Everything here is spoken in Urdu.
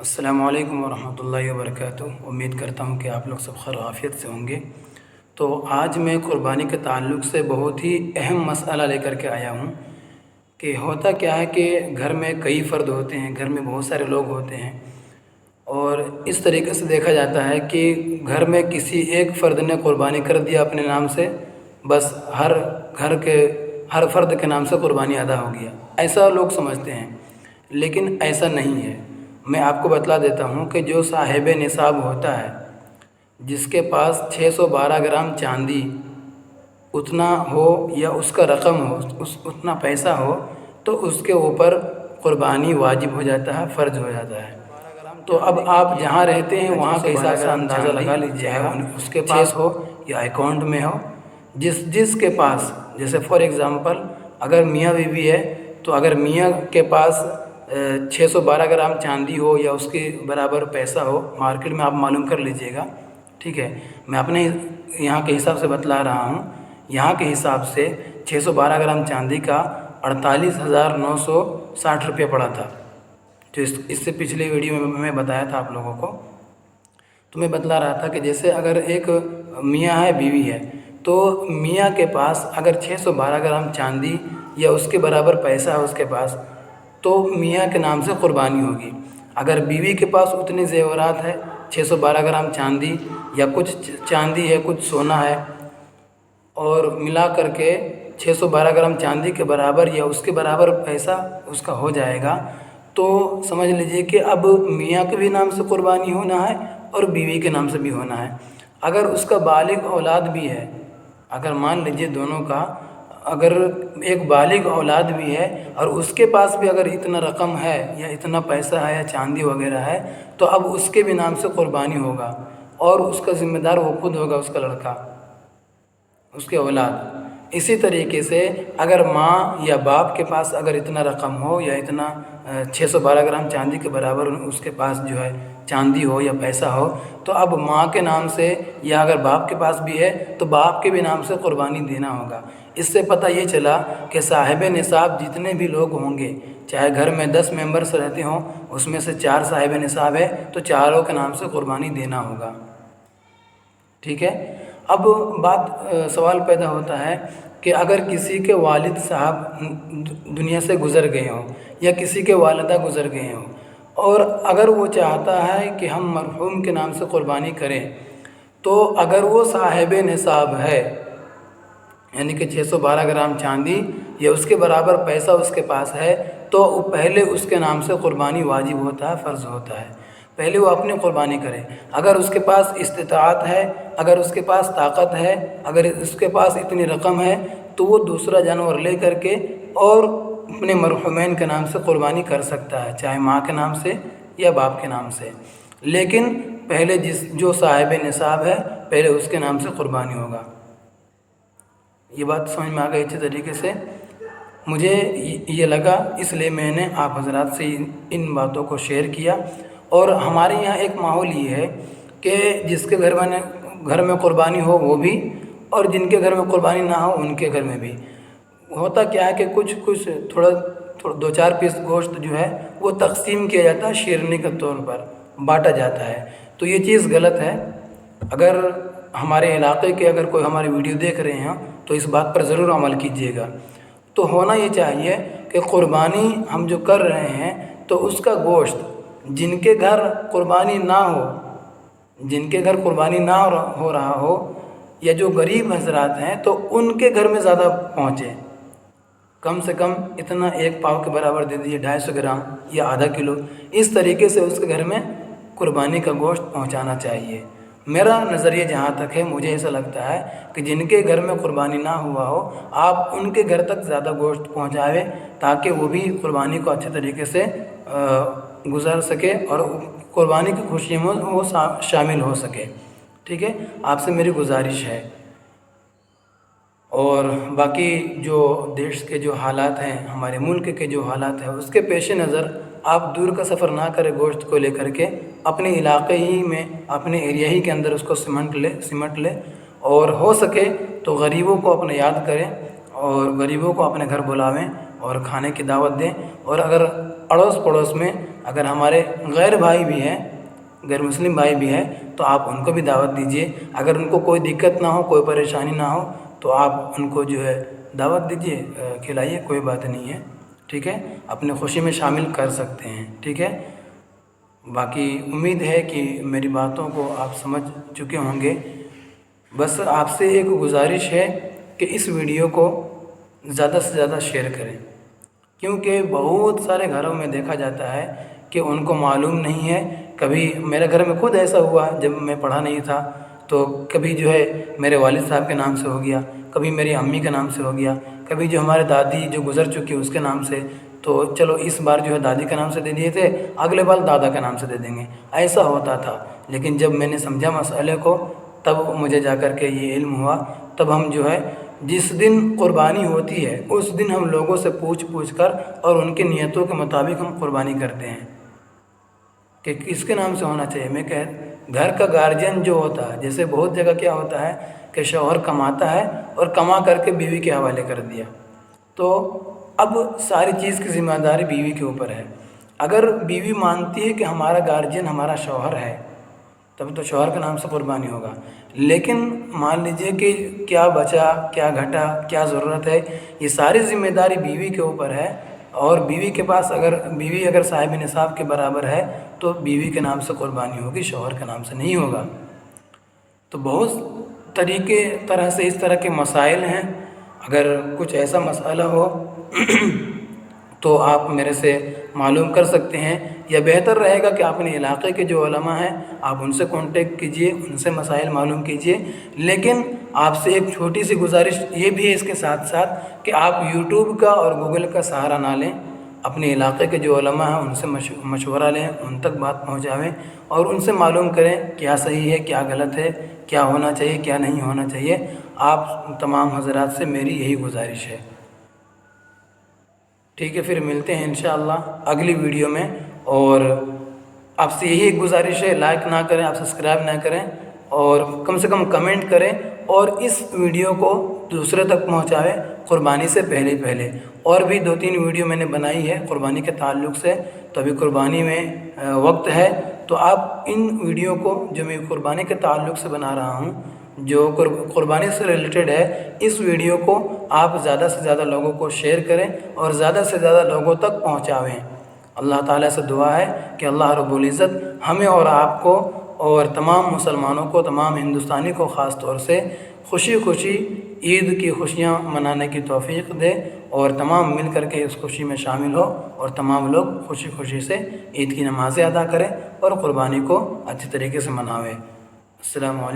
السلام علیکم ورحمۃ اللہ وبرکاتہ۔ امید کرتا ہوں کہ آپ لوگ سب خیر و عافیت سے ہوں گے۔ تو آج میں قربانی کے تعلق سے بہت ہی اہم مسئلہ لے کر کے آیا ہوں کہ ہوتا کیا ہے کہ گھر میں کئی فرد ہوتے ہیں، گھر میں بہت سارے لوگ ہوتے ہیں، اور اس طریقے سے دیکھا جاتا ہے کہ گھر میں کسی ایک فرد نے قربانی کر دیا اپنے نام سے، بس گھر کے ہر فرد کے نام سے قربانی ادا ہو گیا، ایسا لوگ سمجھتے ہیں، لیکن ایسا نہیں ہے۔ میں آپ کو بتلا دیتا ہوں کہ جو صاحب نصاب ہوتا ہے، جس کے پاس 612 گرام چاندی اتنا ہو یا اس کا رقم ہو، اتنا پیسہ ہو، تو اس کے اوپر قربانی واجب ہو جاتا ہے، فرض ہو جاتا ہے۔ تو اب آپ جہاں رہتے ہیں وہاں کے حساب سے اندازہ لگا لیجیے گا، اس کے پاس ہو یا اکاؤنٹ میں ہو، جس کے پاس، جیسے فار ایگزامپل اگر میاں بیوی ہے تو اگر میاں کے پاس 612 گرام چاندی ہو یا اس کے برابر پیسہ ہو، مارکیٹ میں آپ معلوم کر لیجئے گا، ٹھیک ہے۔ میں اپنے یہاں کے حساب سے بتلا رہا ہوں۔ یہاں کے حساب سے 612 گرام چاندی کا 48,960 روپیہ پڑا تھا، جو اس سے پچھلے ویڈیو میں میں بتایا تھا آپ لوگوں کو۔ تو میں بتلا رہا تھا کہ جیسے اگر ایک میاں ہے، بیوی ہے، تو میاں کے پاس اگر 612 گرام چاندی یا اس کے برابر پیسہ ہے اس کے پاس، تو میاں کے نام سے قربانی ہوگی۔ اگر بیوی کے پاس اتنے زیورات ہے، 612 گرام چاندی یا کچھ چاندی ہے، کچھ سونا ہے، اور ملا کر کے 612 گرام چاندی کے برابر یا اس کے برابر پیسہ اس کا ہو جائے گا، تو سمجھ لیجئے کہ اب میاں کے بھی نام سے قربانی ہونا ہے اور بیوی کے نام سے بھی ہونا ہے۔ اگر اس کا بالغ اولاد بھی ہے، اگر مان لیجئے دونوں کا، اگر ایک بالغ اولاد بھی ہے اور اس کے پاس بھی اگر اتنا رقم ہے یا اتنا پیسہ ہے یا چاندی وغیرہ ہے، تو اب اس کے بھی نام سے قربانی ہوگا، اور اس کا ذمہ دار وہ خود ہوگا، اس کا لڑکا، اس کے اولاد۔ اسی طریقے سے اگر ماں یا باپ کے پاس اگر اتنا رقم ہو یا اتنا 612 گرام چاندی کے برابر اس کے پاس جو ہے چاندی ہو یا پیسہ ہو، تو اب ماں کے نام سے، یا اگر باپ کے پاس بھی ہے تو باپ کے بھی نام سے قربانی دینا ہوگا۔ اس سے پتہ یہ چلا کہ صاحب نصاب جتنے بھی لوگ ہوں گے، چاہے گھر میں 10 ممبرس رہتے ہوں، اس میں سے 4 صاحب نصاب ہے تو چاروں کے نام سے قربانی دینا ہوگا، ٹھیک ہے۔ اب سوال پیدا ہوتا ہے کہ اگر کسی کے والد صاحب دنیا سے گزر گئے ہوں یا کسی کے والدہ گزر گئے ہوں، اور اگر وہ چاہتا ہے کہ ہم مرحوم کے نام سے قربانی کریں، تو اگر وہ صاحب نصاب ہے، یعنی کہ 612 گرام چاندی یا اس کے برابر پیسہ اس کے پاس ہے، تو پہلے اس کے نام سے قربانی واجب ہوتا ہے، فرض ہوتا ہے، پہلے وہ اپنی قربانی کرے۔ اگر اس کے پاس استطاعت ہے، اگر اس کے پاس طاقت ہے، اگر اس کے پاس اتنی رقم ہے، تو وہ دوسرا جانور لے کر کے اور اپنے مرحومین کے نام سے قربانی کر سکتا ہے، چاہے ماں کے نام سے یا باپ کے نام سے، لیکن پہلے جو صاحب نصاب ہے، پہلے اس کے نام سے قربانی ہوگا۔ یہ بات سمجھ میں آ گئی اچھے طریقے سے؟ مجھے یہ لگا، اس لیے میں نے آپ حضرات سے ان باتوں کو شیئر کیا۔ اور ہمارے یہاں ایک ماحول یہ ہے کہ جس کے گھر میں قربانی ہو وہ بھی، اور جن کے گھر میں قربانی نہ ہو ان کے گھر میں بھی ہوتا کیا ہے کہ کچھ تھوڑا 2-4 پیس گوشت جو ہے وہ تقسیم کیا جاتا ہے، شیرنی کے طور پر بانٹا جاتا ہے۔ تو یہ چیز غلط ہے۔ اگر ہمارے علاقے کے اگر کوئی ہماری ویڈیو دیکھ رہے ہیں تو اس بات پر ضرور عمل کیجیے گا۔ تو ہونا یہ چاہیے کہ قربانی ہم جو کر رہے ہیں تو اس کا گوشت جن کے گھر قربانی نہ ہو رہا ہو یا جو غریب حضرات ہیں، تو ان کے گھر میں زیادہ پہنچے، کم سے کم اتنا 1 پاؤ کے برابر دے دیجیے، 250 گرام یا آدھا کلو، اس طریقے سے اس کے گھر میں قربانی کا گوشت پہنچانا چاہیے۔ میرا نظریہ جہاں تک ہے، مجھے ایسا لگتا ہے کہ جن کے گھر میں قربانی نہ ہوا ہو، آپ ان کے گھر تک زیادہ گوشت پہنچائیں، تاکہ وہ بھی قربانی کو اچھے طریقے سے گزار سکے اور قربانی کی خوشیوں میں وہ شامل ہو سکے، ٹھیک ہے۔ آپ سے میری گزارش ہے۔ اور باقی جو دیش کے جو حالات ہیں، ہمارے ملک کے جو حالات ہیں، اس کے پیش نظر آپ دور کا سفر نہ کریں گوشت کو لے کر کے، اپنے علاقے ہی میں، اپنے ایریا ہی کے اندر اس کو سمٹ لے، اور ہو سکے تو غریبوں کو اپنے یاد کریں اور غریبوں کو اپنے گھر بلاویں، اور کھانے کی دعوت دیں، اور اگر اڑوس پڑوس میں اگر ہمارے غیر بھائی بھی ہیں، غیر مسلم بھائی بھی ہیں، تو آپ ان کو بھی دعوت دیجیے۔ اگر ان کو کوئی دقت نہ ہو، کوئی پریشانی نہ ہو، تو آپ ان کو جو ہے دعوت دیجیے، کھلائیے، کوئی بات نہیں ہے، ٹھیک ہے، اپنی خوشی میں شامل کر سکتے ہیں، ٹھیک ہے۔ باقی امید ہے کہ میری باتوں کو آپ سمجھ چکے ہوں گے۔ بس آپ سے ایک گزارش ہے کہ اس ویڈیو کو زیادہ سے زیادہ شیئر کریں، کیونکہ بہت سارے گھروں میں دیکھا جاتا ہے کہ ان کو معلوم نہیں ہے۔ کبھی میرے گھر میں خود ایسا ہوا، جب میں پڑھا نہیں تھا تو کبھی جو ہے میرے والد صاحب کے نام سے ہو گیا، کبھی میری امی کے نام سے ہو گیا، کبھی جو ہمارے دادی جو گزر چکی اس کے نام سے، تو چلو اس بار جو ہے دادی کے نام سے دے دیے تھے، اگلے بار دادا کے نام سے دے دیں گے، ایسا ہوتا تھا۔ لیکن جب میں نے سمجھا مسئلے کو، تب مجھے جا کر کے یہ علم ہوا۔ تب ہم جو ہے جس دن قربانی ہوتی ہے اس دن ہم لوگوں سے پوچھ کر اور ان کی نیتوں کے مطابق ہم قربانی کرتے ہیں کہ کس کے نام سے ہونا چاہیے۔ میں گھر کا گارجین جو ہوتا ہے، جیسے بہت جگہ کیا ہوتا ہے کہ شوہر کماتا ہے اور کما کر کے بیوی کے حوالے کر دیا، تو اب ساری چیز کی ذمہ داری بیوی کے اوپر ہے۔ اگر بیوی مانتی ہے کہ ہمارا گارجین ہمارا شوہر ہے، تب تو شوہر کے نام سے قربانی ہوگا۔ لیکن مان لیجئے کہ کیا بچا، کیا گھٹا، کیا ضرورت ہے، یہ ساری ذمہ داری بیوی کے اوپر ہے، اور بیوی کے پاس بیوی اگر صاحب نصاب کے برابر ہے تو بیوی کے نام سے قربانی ہوگی، شوہر کے نام سے نہیں ہوگا۔ تو بہت طرح سے اس طرح کے مسائل ہیں۔ اگر کچھ ایسا مسئلہ ہو تو آپ میرے سے معلوم کر سکتے ہیں، یا بہتر رہے گا کہ اپنے علاقے کے جو علماء ہیں آپ ان سے کانٹیکٹ کیجئے، ان سے مسائل معلوم کیجئے۔ لیکن آپ سے ایک چھوٹی سی گزارش یہ بھی ہے اس کے ساتھ ساتھ کہ آپ یوٹیوب کا اور گوگل کا سہارا نہ لیں، اپنے علاقے کے جو علماء ہیں ان سے مشورہ لیں، ان تک بات پہنچاویں اور ان سے معلوم کریں کیا صحیح ہے، کیا غلط ہے، کیا ہونا چاہیے، کیا نہیں ہونا چاہیے۔ آپ تمام حضرات سے میری یہی گزارش ہے، ٹھیک ہے۔ پھر ملتے ہیں انشاءاللہ اگلی ویڈیو میں، اور آپ سے یہی ایک گزارش ہے، لائک نہ کریں، آپ سبسکرائب نہ کریں، اور کم سے کم کمنٹ کریں، اور اس ویڈیو کو دوسرے تک پہنچائیں قربانی سے پہلے۔ اور بھی 2-3 ویڈیو میں نے بنائی ہے قربانی کے تعلق سے، تو ابھی قربانی میں وقت ہے، تو آپ ان ویڈیو کو جو میں قربانی کے تعلق سے بنا رہا ہوں، جو قربانی سے ریلیٹڈ ہے، اس ویڈیو کو آپ زیادہ سے زیادہ لوگوں کو شیئر کریں اور زیادہ سے زیادہ لوگوں تک پہنچاویں۔ اللہ تعالیٰ سے دعا ہے کہ اللہ رب العزت ہمیں اور آپ کو اور تمام مسلمانوں کو، تمام ہندوستانی کو خاص طور سے خوشی عید کی خوشیاں منانے کی توفیق دے، اور تمام مل کر کے اس خوشی میں شامل ہو، اور تمام لوگ خوشی سے عید کی نمازیں ادا کریں اور قربانی کو اچھی طریقے سے مناویں۔ السلام علیکم۔